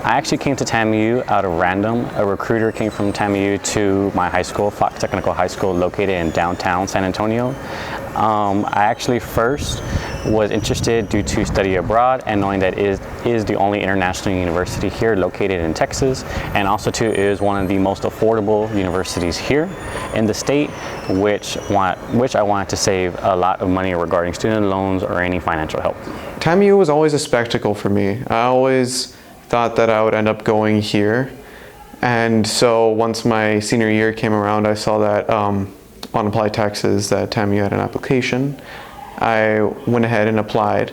I actually came to TAMIU out of random. A recruiter came from TAMIU to my high school, Fox Technical High School, located in downtown San Antonio. I actually first was interested due to study abroad and knowing that it is the only international university here located in Texas, and also too is one of the most affordable universities here in the state, which I wanted to save a lot of money regarding student loans or any financial help. TAMIU was always a spectacle for me. I always thought that I would end up going here, and so once my senior year came around, I saw that on Apply Texas that TAMIU had an application. I went ahead and applied,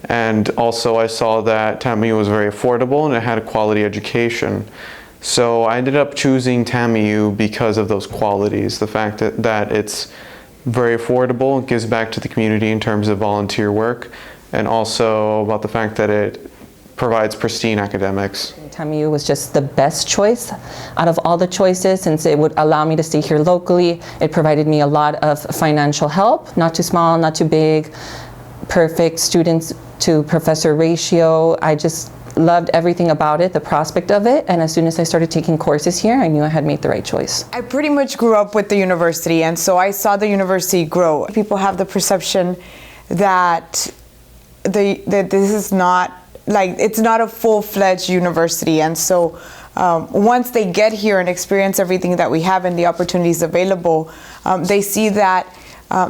and also I saw that TAMIU was very affordable and it had a quality education. So I ended up choosing TAMIU because of those qualities, the fact that it's very affordable, gives back to the community in terms of volunteer work, and also about the fact that it provides pristine academics. TAMIU was just the best choice out of all the choices, since it would allow me to stay here locally. It provided me a lot of financial help, not too small, not too big, perfect students to professor ratio. I just loved everything about it, the prospect of it, and as soon as I started taking courses here, I knew I had made the right choice. I pretty much grew up with the university, and so I saw the university grow. People have the perception that this is not it's not a full-fledged university, and so once they get here and experience everything that we have and the opportunities available, they see that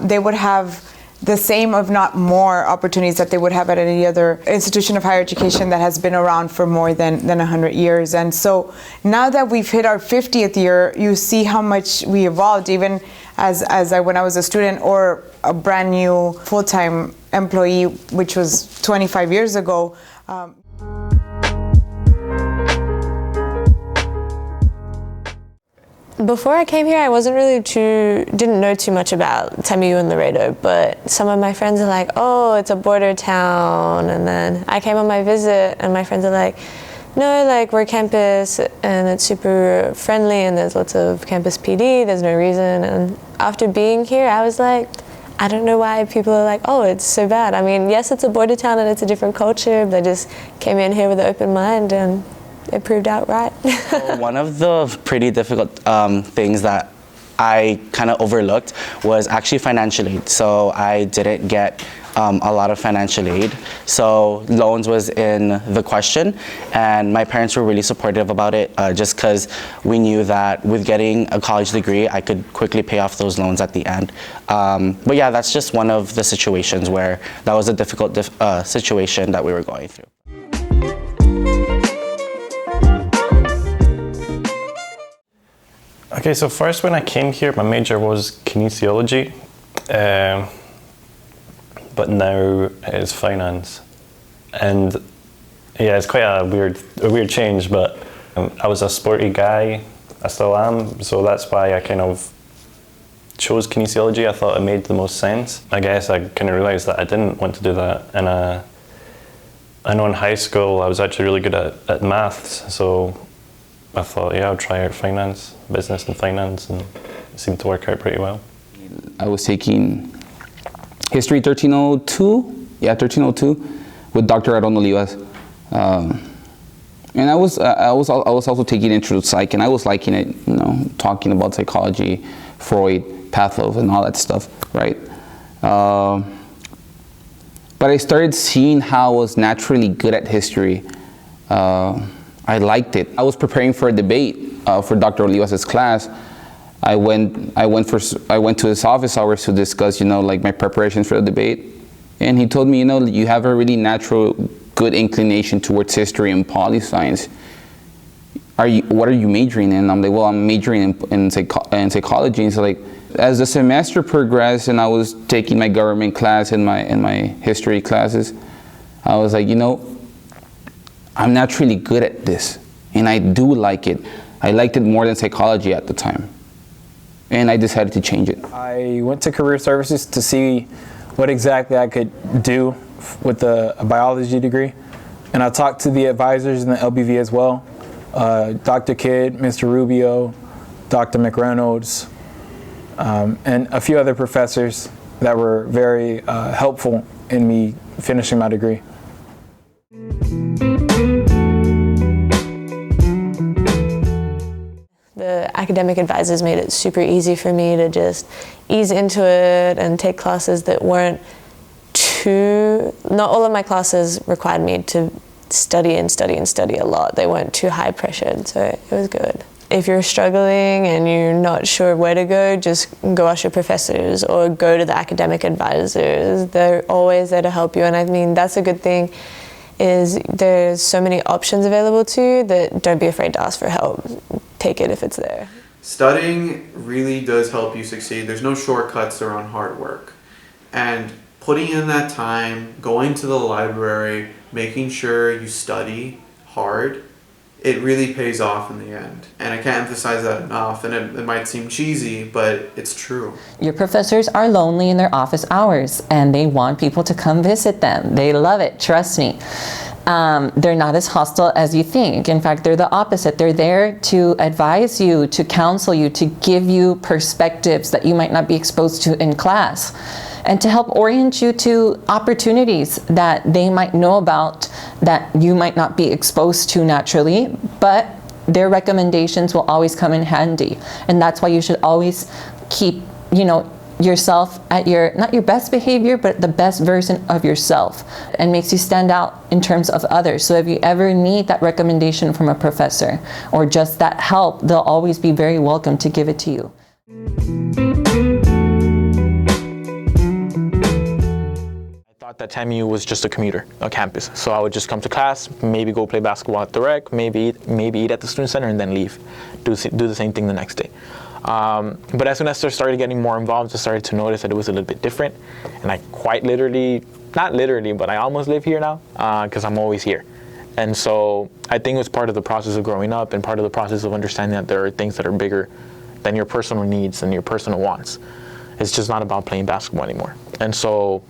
they would have the same, if not more, opportunities that they would have at any other institution of higher education that has been around for more than 100 years. And so now that we've hit our 50th year, you see how much we evolved, even as when I was a student or a brand new full-time employee, which was 25 years ago. Before I came here, I didn't know too much about TAMIU and Laredo, but some of my friends are like, oh, it's a border town. And then I came on my visit and my friends are like, no, like we're campus and it's super friendly and there's lots of campus PD, there's no reason. And after being here, I was like, I don't know why people are like, oh, it's so bad. I mean, yes, it's a border town and it's a different culture, but I just came in here with an open mind and it proved out right. One of the pretty difficult things that I kind of overlooked was actually financial aid. So I didn't get a lot of financial aid. So loans was in the question, and my parents were really supportive about it just because we knew that with getting a college degree, I could quickly pay off those loans at the end. But yeah, that's just one of the situations where that was a difficult situation that we were going through. Okay, so first when I came here, my major was kinesiology, but now it's finance. And yeah, it's quite a weird change, but I was a sporty guy, I still am, so that's why I kind of chose kinesiology. I thought it made the most sense. I guess I kind of realized that I didn't want to do that, and I know in high school I was actually really good at maths, so I thought, yeah, I'll try out finance, business and finance, and it seemed to work out pretty well. I was taking History 1302, yeah, 1302, with Dr. Aaron Olivas. And I was also taking Intro to Psych, and I was liking it, you know, talking about psychology, Freud, Pavlov, and all that stuff, right? But I started seeing how I was naturally good at history. I liked it. I was preparing for a debate for Dr. Olivas' class. I went to his office hours to discuss, you know, like my preparations for the debate. And he told me, you know, you have a really natural, good inclination towards history and poli science. What are you majoring in? I'm like, well, I'm majoring in psychology. And so, like, as the semester progressed and I was taking my government class and my history classes, I was like, you know, I'm naturally good at this, and I do like it. I liked it more than psychology at the time, and I decided to change it. I went to career services to see what exactly I could do with a biology degree, and I talked to the advisors in the LBV as well, Dr. Kidd, Mr. Rubio, Dr. McReynolds, and a few other professors that were very helpful in me finishing my degree. academic advisors made it super easy for me to just ease into it and take classes that weren't not all of my classes required me to study a lot. They weren't too high pressured, so it was good. If you're struggling and you're not sure where to go, just go ask your professors or go to the academic advisors. They're always there to help you, and I mean, that's a good thing, is there's so many options available to you that don't be afraid to ask for help. Take it if it's there. Studying really does help you succeed. There's no shortcuts around hard work. And putting in that time, going to the library, making sure you study hard, it really pays off in the end. And I can't emphasize that enough, and it might seem cheesy, but it's true. Your professors are lonely in their office hours, and they want people to come visit them. They love it, trust me. They're not as hostile as you think. In fact, they're the opposite. They're there to advise you, to counsel you, to give you perspectives that you might not be exposed to in class, and to help orient you to opportunities that they might know about that you might not be exposed to naturally, but their recommendations will always come in handy. And that's why you should always keep, yourself at not your best behavior, but the best version of yourself, and makes you stand out in terms of others. So if you ever need that recommendation from a professor or just that help, they'll always be very welcome to give it to you. That TAMIU was just a campus. So I would just come to class, maybe go play basketball at the rec, maybe eat at the student center, and then leave. Do the same thing the next day. But as soon as I started getting more involved, I started to notice that it was a little bit different. And I quite literally, not literally, but I almost live here now because I'm always here. And so I think it was part of the process of growing up and part of the process of understanding that there are things that are bigger than your personal needs and your personal wants. It's just not about playing basketball anymore. And so,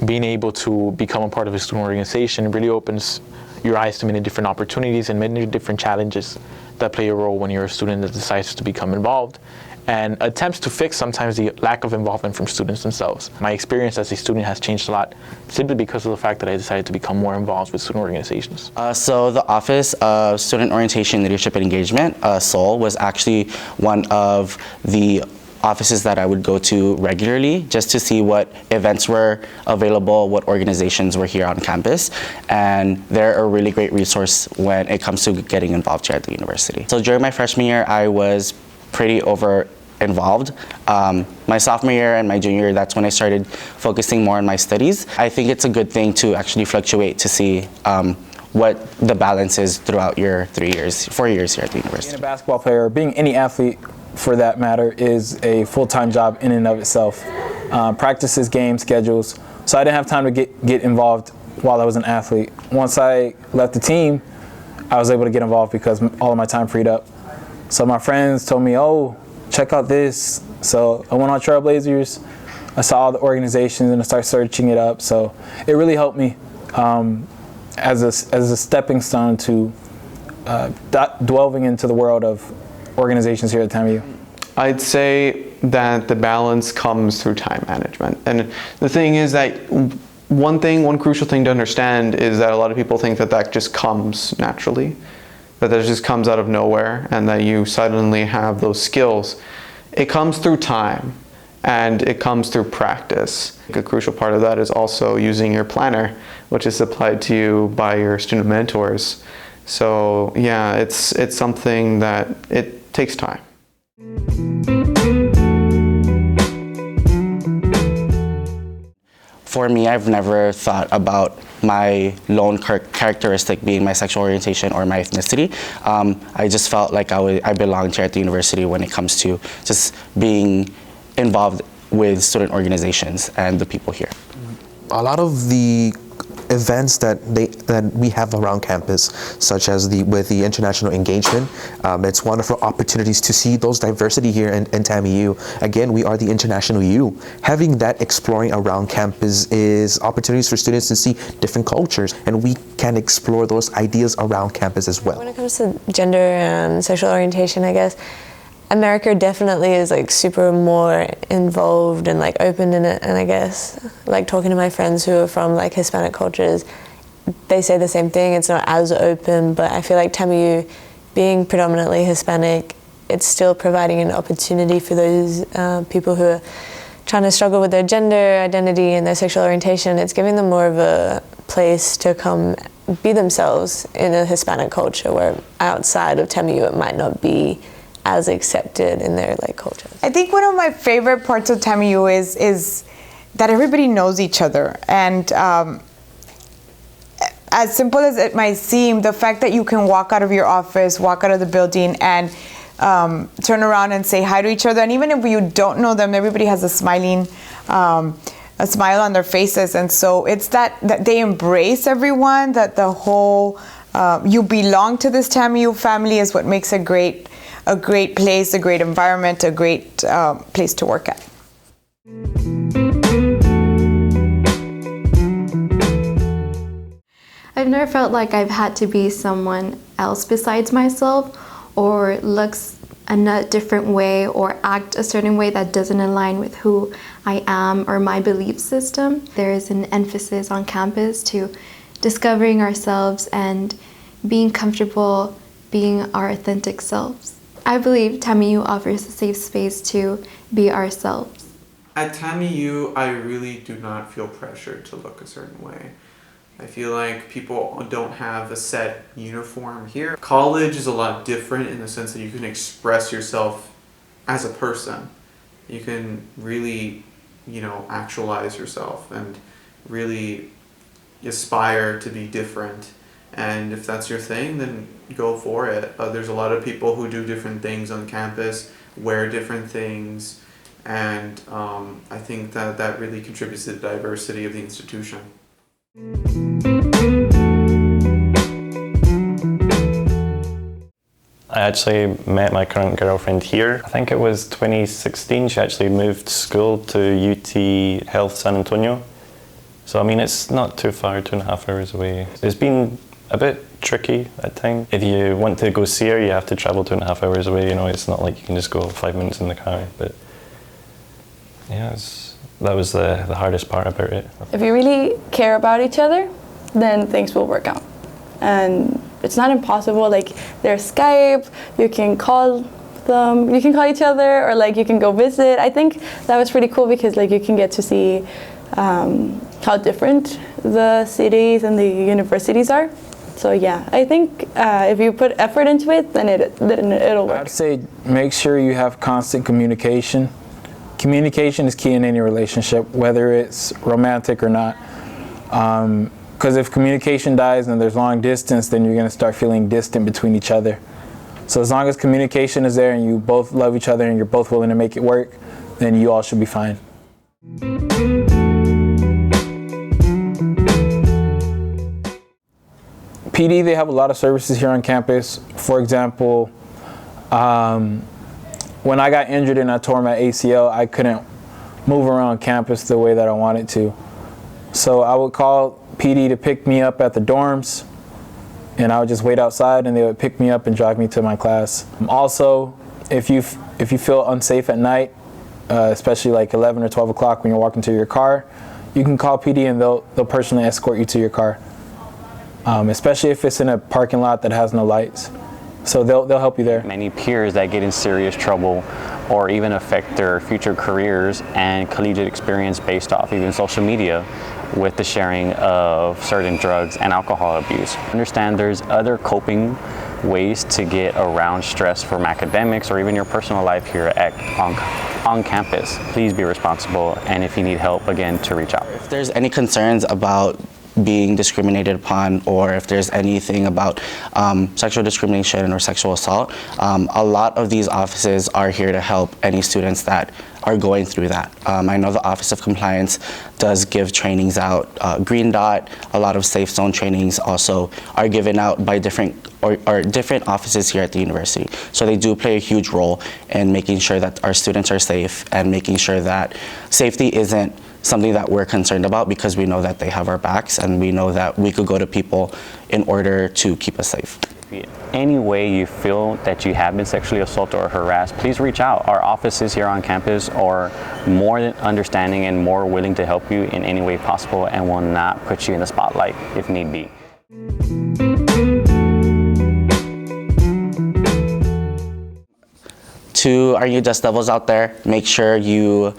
being able to become a part of a student organization really opens your eyes to many different opportunities and many different challenges that play a role when you're a student that decides to become involved, and attempts to fix sometimes the lack of involvement from students themselves. My experience as a student has changed a lot simply because of the fact that I decided to become more involved with student organizations. So the Office of Student Orientation, Leadership and Engagement, SOL, was actually one of the offices that I would go to regularly just to see what events were available, what organizations were here on campus, and they're a really great resource when it comes to getting involved here at the university. So during my freshman year, I was pretty involved. My sophomore year and my junior year, that's when I started focusing more on my studies. I think it's a good thing to actually fluctuate to see what the balance is throughout your 4 years here at the university. Being a basketball player, being any athlete for that matter, is a full-time job in and of itself. Practices, games, schedules. So I didn't have time to get involved while I was an athlete. Once I left the team, I was able to get involved because all of my time freed up. So my friends told me, oh, check out this. So I went on Trailblazers. I saw all the organizations and I started searching it up. So it really helped me as a stepping stone to delving into the world of organizations here at TAMIU. I'd say that the balance comes through time management. And the thing is that one crucial thing to understand is that a lot of people think that just comes naturally, that just comes out of nowhere and that you suddenly have those skills. It comes through time and it comes through practice. A crucial part of that is also using your planner, which is supplied to you by your student mentors. So yeah, it's something that it takes time. For me, I've never thought about my lone characteristic being my sexual orientation or my ethnicity. I just felt like I belonged here at the university when it comes to just being involved with student organizations and the people here. A lot of the events that we have around campus, such as with the international engagement, it's wonderful opportunities to see those diversity here in TAMIU. Again, we are the international U. Having that exploring around campus is opportunities for students to see different cultures, and we can explore those ideas around campus as well. When it comes to gender and sexual orientation, I guess America definitely is super more involved and open in it, and I guess talking to my friends who are from Hispanic cultures, they say the same thing. It's not as open, but I feel like TAMIU being predominantly Hispanic, it's still providing an opportunity for those people who are trying to struggle with their gender identity and their sexual orientation. It's giving them more of a place to come be themselves in a Hispanic culture, where outside of TAMIU it might not be as accepted in their like cultures. I think one of my favorite parts of TAMIU is that everybody knows each other, and as simple as it might seem, the fact that you can walk out of your office, walk out of the building, and turn around and say hi to each other, and even if you don't know them, everybody has a smile on their faces, and so it's that they embrace everyone, that the whole you belong to this TAMIU family is what makes a great place, a great environment, a great place to work at. I've never felt like I've had to be someone else besides myself, or look in a different way or act a certain way that doesn't align with who I am or my belief system. There is an emphasis on campus to discovering ourselves and being comfortable being our authentic selves. I believe TAMIU offers a safe space to be ourselves. At TAMIU, I really do not feel pressured to look a certain way. I feel like people don't have a set uniform here. College is a lot different in the sense that you can express yourself as a person. You can really, actualize yourself and really aspire to be different. And if that's your thing, then go for it. There's a lot of people who do different things on campus, wear different things, and I think that really contributes to the diversity of the institution. I actually met my current girlfriend here. I think it was 2016. She actually moved school to UT Health San Antonio. So I mean, it's not too far, 2.5 hours away. It's been a bit tricky at times. If you want to go see her, you have to travel 2.5 hours away. It's not like you can just go 5 minutes in the car. But yeah, that was the hardest part about it. If you really care about each other, then things will work out. And it's not impossible. Like, there's Skype, you can call them, you can call each other, or like you can go visit. I think that was pretty cool because like you can get to see how different the cities and the universities are. So yeah, I think if you put effort into it, then it'll work. I'd say make sure you have constant communication. Communication is key in any relationship, whether it's romantic or not. Because if communication dies and there's long distance, then you're going to start feeling distant between each other. So as long as communication is there and you both love each other and you're both willing to make it work, then you all should be fine. PD, they have a lot of services here on campus. For example, when I got injured and I tore my ACL, I couldn't move around campus the way that I wanted to. So I would call PD to pick me up at the dorms, and I would just wait outside and they would pick me up and drive me to my class. Also, if you feel unsafe at night, especially like 11 or 12 o'clock when you're walking to your car, you can call PD and they'll personally escort you to your car. Especially if it's in a parking lot that has no lights. So they'll help you there. Many peers that get in serious trouble or even affect their future careers and collegiate experience based off even social media with the sharing of certain drugs and alcohol abuse. Understand there's other coping ways to get around stress from academics or even your personal life here on campus. Please be responsible, and if you need help, again, to reach out. If there's any concerns about being discriminated upon, or if there's anything about sexual discrimination or sexual assault, a lot of these offices are here to help any students that are going through that. I know the Office of Compliance does give trainings out. Green Dot, a lot of safe zone trainings also are given out by different offices here at the university. So they do play a huge role in making sure that our students are safe and making sure that safety isn't something that we're concerned about, because we know that they have our backs and we know that we could go to people in order to keep us safe. Any way you feel that you have been sexually assaulted or harassed, please reach out. Our offices here on campus are more than understanding and more willing to help you in any way possible and will not put you in the spotlight if need be. to our new Dust Devils out there, make sure you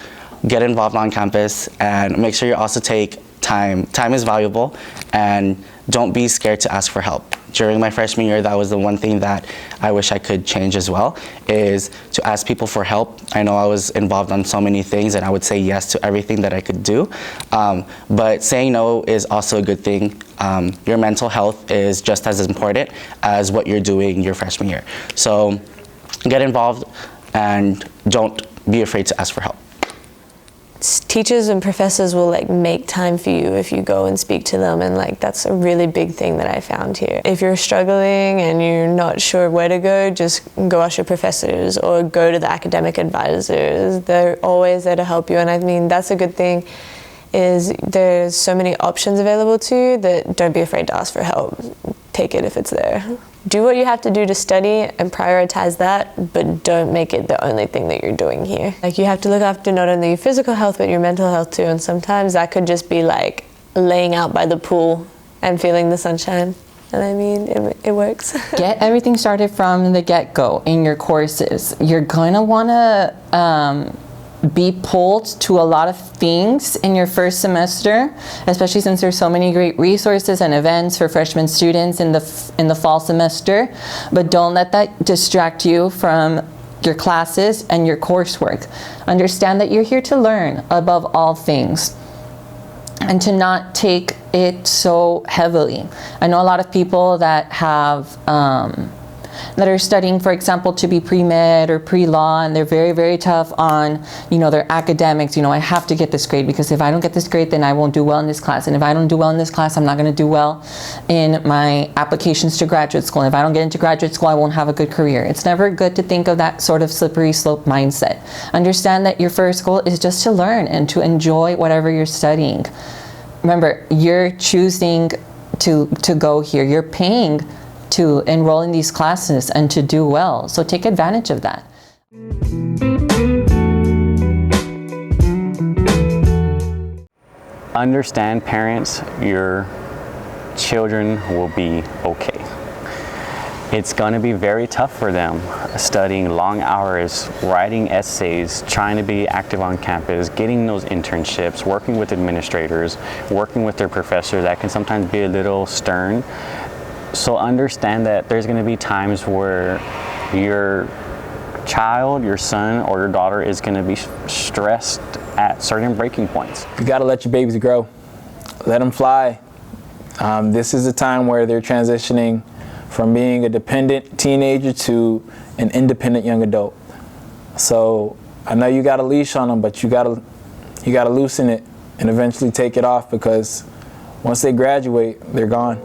get involved on campus and make sure you also take time. Time is valuable, and don't be scared to ask for help. During my freshman year, that was the one thing that I wish I could change as well, is to ask people for help. I know I was involved on so many things and I would say yes to everything that I could do, but saying no is also a good thing. Your mental health is just as important as what you're doing your freshman year. So get involved and don't be afraid to ask for help. Teachers and professors will like make time for you if you go and speak to them, and like that's a really big thing that I found here. If you're struggling and you're not sure where to go, just go ask your professors or go to the academic advisors. They're always there to help you, and I mean that's a good thing, is there's so many options available to you that don't be afraid to ask for help. Take it if it's there. Do what you have to do to study and prioritize that, but don't make it the only thing that you're doing here. Like you have to look after not only your physical health, but your mental health too. And sometimes that could just be like laying out by the pool and feeling the sunshine. And I mean, it works. Get everything started from the get-go in your courses. You're gonna wanna be pulled to a lot of things in your first semester, especially since there's so many great resources and events for freshman students in the fall semester. But don't let that distract you from your classes and your coursework. Understand that you're here to learn above all things, and to not take it so heavily. I know a lot of people that have that are studying, for example, to be pre-med or pre-law, and they're very, very tough on, you know, their academics. You know, I have to get this grade because if I don't get this grade, then I won't do well in this class. And if I don't do well in this class, I'm not going to do well in my applications to graduate school. And if I don't get into graduate school, I won't have a good career. It's never good to think of that sort of slippery slope mindset. Understand that your first goal is just to learn and to enjoy whatever you're studying. Remember, you're choosing to go here. You're paying to enroll in these classes and to do well. So take advantage of that. Understand, parents, your children will be okay. It's going to be very tough for them, studying long hours, writing essays, trying to be active on campus, getting those internships, working with administrators, working with their professors. That can sometimes be a little stern. So understand that there's going to be times where your child, your son or your daughter is going to be stressed at certain breaking points. You got to let your babies grow. Let them fly. This is a time where they're transitioning from being a dependent teenager to an independent young adult. So I know you got a leash on them, but you got to loosen it and eventually take it off, because once they graduate, they're gone.